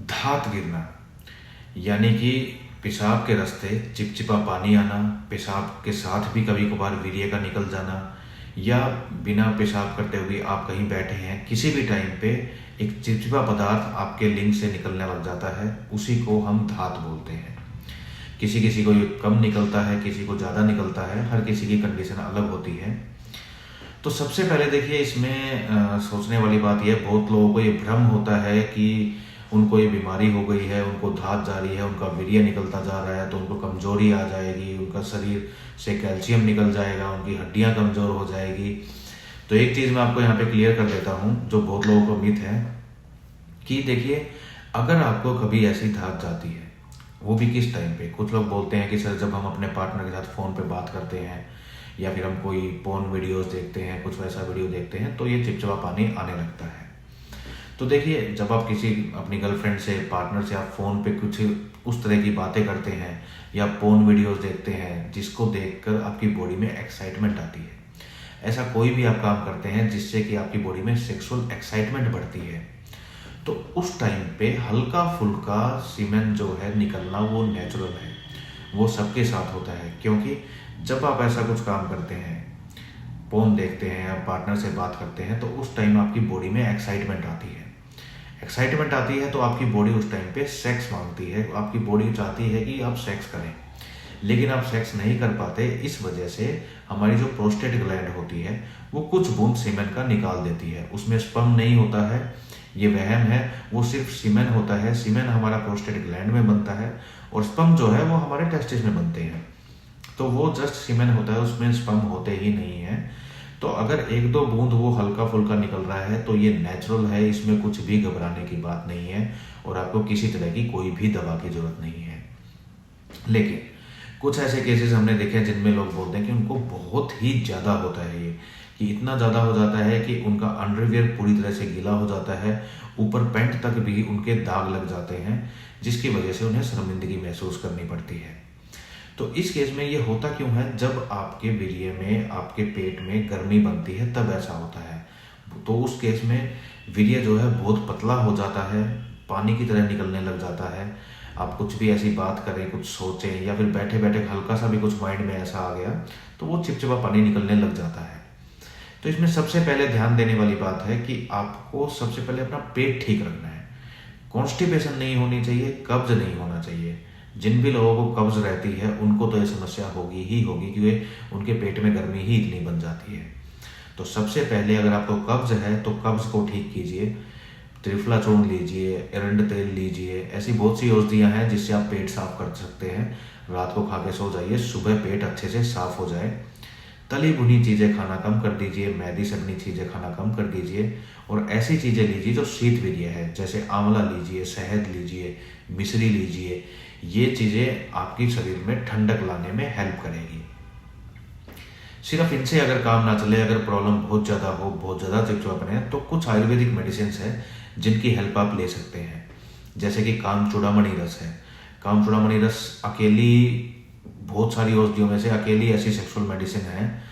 धात गिरना यानी कि पेशाब के रास्ते चिपचिपा पानी आना, पेशाब के साथ भी कभी कभार वीर्य का निकल जाना, या बिना पेशाब करते हुए आप कहीं बैठे हैं, किसी भी टाइम पे एक चिपचिपा पदार्थ आपके लिंग से निकलने लग जाता है, उसी को हम धात बोलते हैं। किसी किसी को ये कम निकलता है, किसी को ज़्यादा निकलता है, हर किसी की कंडीशन अलग होती है। तो सबसे पहले देखिए इसमें सोचने वाली बात यह, बहुत लोगों को ये भ्रम होता है कि उनको ये बीमारी हो गई है, उनको धात जा रही है, उनका वीर्य निकलता जा रहा है तो उनको कमजोरी आ जाएगी, उनका शरीर से कैल्शियम निकल जाएगा, उनकी हड्डियां कमजोर हो जाएगी। तो एक चीज़ मैं आपको यहाँ पे क्लियर कर देता हूँ जो बहुत लोगों को मिथ है कि देखिए, अगर आपको कभी ऐसी धात जाती है, वो भी किस टाइम पे, कुछ लोग बोलते हैं कि सर जब हम अपने पार्टनर के साथ फ़ोन पे बात करते हैं या फिर हम कोई पोर्न वीडियोस देखते हैं, कुछ वैसा वीडियो देखते हैं तो ये चिपचिपा पानी आने लगता है। तो देखिए, जब आप किसी अपनी गर्लफ्रेंड से, पार्टनर से आप फ़ोन पे कुछ उस तरह की बातें करते हैं या पोर्न वीडियोस देखते हैं जिसको देखकर आपकी बॉडी में एक्साइटमेंट आती है, ऐसा कोई भी आप काम करते हैं जिससे कि आपकी बॉडी में सेक्सुअल एक्साइटमेंट बढ़ती है, तो उस टाइम पे हल्का फुल्का सीमेन जो है निकलना वो नेचुरल है, वो सबके साथ होता है। क्योंकि जब आप ऐसा कुछ काम करते हैं, फोन देखते हैं या पार्टनर से बात करते हैं, तो उस टाइम आपकी बॉडी में एक्साइटमेंट आती है। एक्साइटमेंट आती है तो आपकी बॉडी उस टाइम पे सेक्स मांगती है, आपकी बॉडी चाहती है कि आप सेक्स करें, लेकिन आप सेक्स नहीं कर पाते। इस वजह से हमारी जो प्रोस्टेट ग्लैंड होती है वो कुछ बूंद सीमेन का निकाल देती है। उसमें स्पर्म नहीं होता है, ये वहम है, वो सिर्फ सीमेन होता है। सीमेन हमारा प्रोस्टेट ग्लैंड में बनता है और स्पर्म जो है वो हमारे टेस्टिस में बनते हैं। तो वो जस्ट सीमेन होता है, उसमें स्पर्म होते ही नहीं है। तो अगर एक दो बूंद वो हल्का फुल्का निकल रहा है तो ये नेचुरल है, इसमें कुछ भी घबराने की बात नहीं है और आपको किसी तरह की कोई भी दवा की जरूरत नहीं है। लेकिन कुछ ऐसे केसेस हमने देखे हैं जिनमें लोग बोलते हैं कि उनको बहुत ही ज़्यादा होता है, ये कि इतना ज़्यादा हो जाता है कि उनका अंडरवियर पूरी तरह से गीला हो जाता है, ऊपर पैंट तक भी उनके दाग लग जाते हैं, जिसकी वजह से उन्हें शर्मिंदगी महसूस करनी पड़ती है। तो इस केस में ये होता क्यों है? जब आपके वीर्य में, आपके पेट में गर्मी बनती है तब ऐसा होता है। तो उस केस में वीर्य जो है बहुत पतला हो जाता है, पानी की तरह निकलने लग जाता है। आप कुछ भी ऐसी बात करें, कुछ सोचें या फिर बैठे बैठे हल्का सा भी कुछ माइंड में ऐसा आ गया तो वो चिपचिपा पानी निकलने लग जाता है। तो इसमें सबसे पहले ध्यान देने वाली बात है कि आपको सबसे पहले अपना पेट ठीक रखना है। कॉन्स्टिपेशन नहीं होनी चाहिए, कब्ज नहीं होना चाहिए। जिन भी लोगों को कब्ज रहती है उनको तो ये समस्या होगी ही होगी, क्योंकि उनके पेट में गर्मी ही इतनी बन जाती है। तो सबसे पहले अगर आपको कब्ज है तो कब्ज को ठीक कीजिए। त्रिफला चूर्ण लीजिए, एरंड तेल लीजिए, ऐसी बहुत सी औषधियाँ हैं जिससे आप पेट साफ कर सकते हैं। रात को खा के सो जाइए, सुबह पेट अच्छे से साफ हो जाए। तली भुनी चीज़ें खाना कम कर दीजिए, मैदी सड़नी चीज़ें खाना कम कर दीजिए और ऐसी चीज़ें लीजिए जो शीत वीर्य है, जैसे आंवला लीजिए, शहद लीजिए, मिश्री लीजिए। ये चीज़ें आपकी शरीर में ठंडक लाने में हेल्प करेगी। सिर्फ इनसे अगर काम ना चले, अगर प्रॉब्लम बहुत ज़्यादा हो, बहुत ज़्यादा चिपचिपापन है, तो कुछ आयुर्वेदिक मेडिसिन है जिनकी हेल्प आप ले सकते हैं। जैसे कि कामचूड़ामणि रस है। कामचूड़ामणि रस अकेली, बहुत सारी औषधियों में से अकेली ऐसी सेक्सुअल मेडिसिन है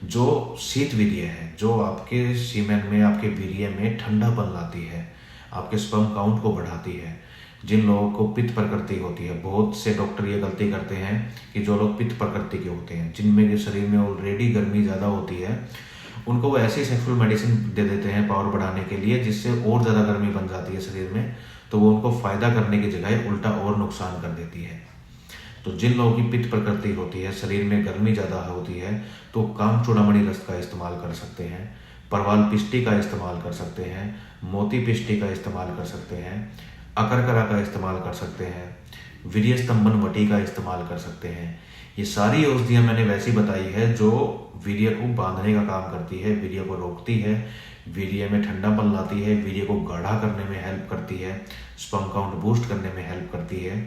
जो शीत वीर्य है, जो आपके सीमेन में, आपके वीर्य में ठंडापन लाती है, आपके स्पर्म काउंट को बढ़ाती है। जिन लोगों को पित्त प्रकृति होती है, बहुत से डॉक्टर ये गलती करते हैं कि जो लोग पित्त प्रकृति के होते हैं, जिनमें के शरीर में ऑलरेडी गर्मी ज़्यादा होती है, उनको वो ऐसी सेक्सुअल मेडिसिन दे देते हैं पावर बढ़ाने के लिए, जिससे और ज़्यादा गर्मी बन जाती है शरीर में। तो वो उनको फ़ायदा करने की जगह उल्टा और नुकसान कर देती है। तो जिन लोगों की पित्त प्रकृति होती है, शरीर में गर्मी ज़्यादा होती है, तो कामचूड़ामणि रस का इस्तेमाल कर सकते हैं, परवाल पिष्टी का इस्तेमाल कर सकते हैं, मोती पिष्टी का इस्तेमाल कर सकते हैं, अकरकरा का इस्तेमाल कर सकते हैं, वीर्य स्तंभन वटी का इस्तेमाल कर सकते हैं। ये सारी औषधियाँ मैंने वैसी बताई है जो वीर्य को बांधने का काम करती है, वीर्य को रोकती है, वीर्य में ठंडापन लाती है, वीर्य को गाढ़ा करने में हेल्प करती है, स्पर्म काउंट बूस्ट करने में हेल्प करती है।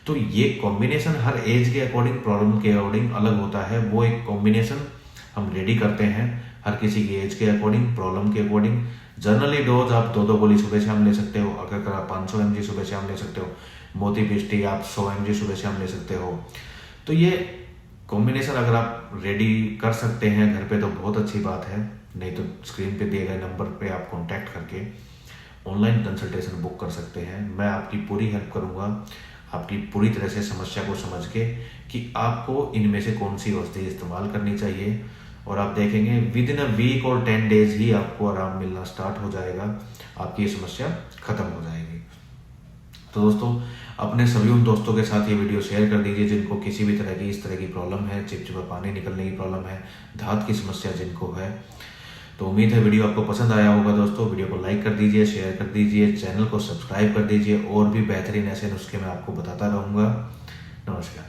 तो ये कॉम्बिनेशन हर एज के अकॉर्डिंग, प्रॉब्लम के अकॉर्डिंग अलग होता है। वो एक कॉम्बिनेशन हम रेडी करते हैं हर किसी की एज के अकॉर्डिंग, प्रॉब्लम के अकॉर्डिंग। जनरली डोज आप 2-2 गोली सुबह शाम ले सकते हो। अगर आप 500 mg सुबह शाम ले सकते हो। मोती पिष्टी आप 100 mg सुबह शाम ले सकते हो। तो ये कॉम्बिनेशन अगर आप रेडी कर सकते हैं घर पे तो बहुत अच्छी बात है, नहीं तो स्क्रीन पे दिए गए नंबर पे आप कांटेक्ट करके ऑनलाइन कंसल्टेशन बुक कर सकते हैं। मैं आपकी पूरी हेल्प करूंगा, आपकी पूरी तरह से समस्या को समझ के कि आपको इनमें से कौन सी औषधि इस्तेमाल करनी चाहिए, और आप देखेंगे विद इन अ वीक और 10 डेज ही आपको आराम मिलना स्टार्ट हो जाएगा, आपकी ये समस्या खत्म हो जाएगी। तो दोस्तों, अपने सभी उन दोस्तों के साथ ये वीडियो शेयर कर दीजिए जिनको किसी भी तरह की इस तरह की प्रॉब्लम है, चिपचिपा पानी निकलने की प्रॉब्लम है, दांत की समस्या जिनको है। तो उम्मीद है वीडियो आपको पसंद आया होगा दोस्तों। वीडियो को लाइक कर दीजिए, शेयर कर दीजिए, चैनल को सब्सक्राइब कर दीजिए, और भी बेहतरीन ऐसे नुस्खे मैं आपको बताता रहूँगा। नमस्कार।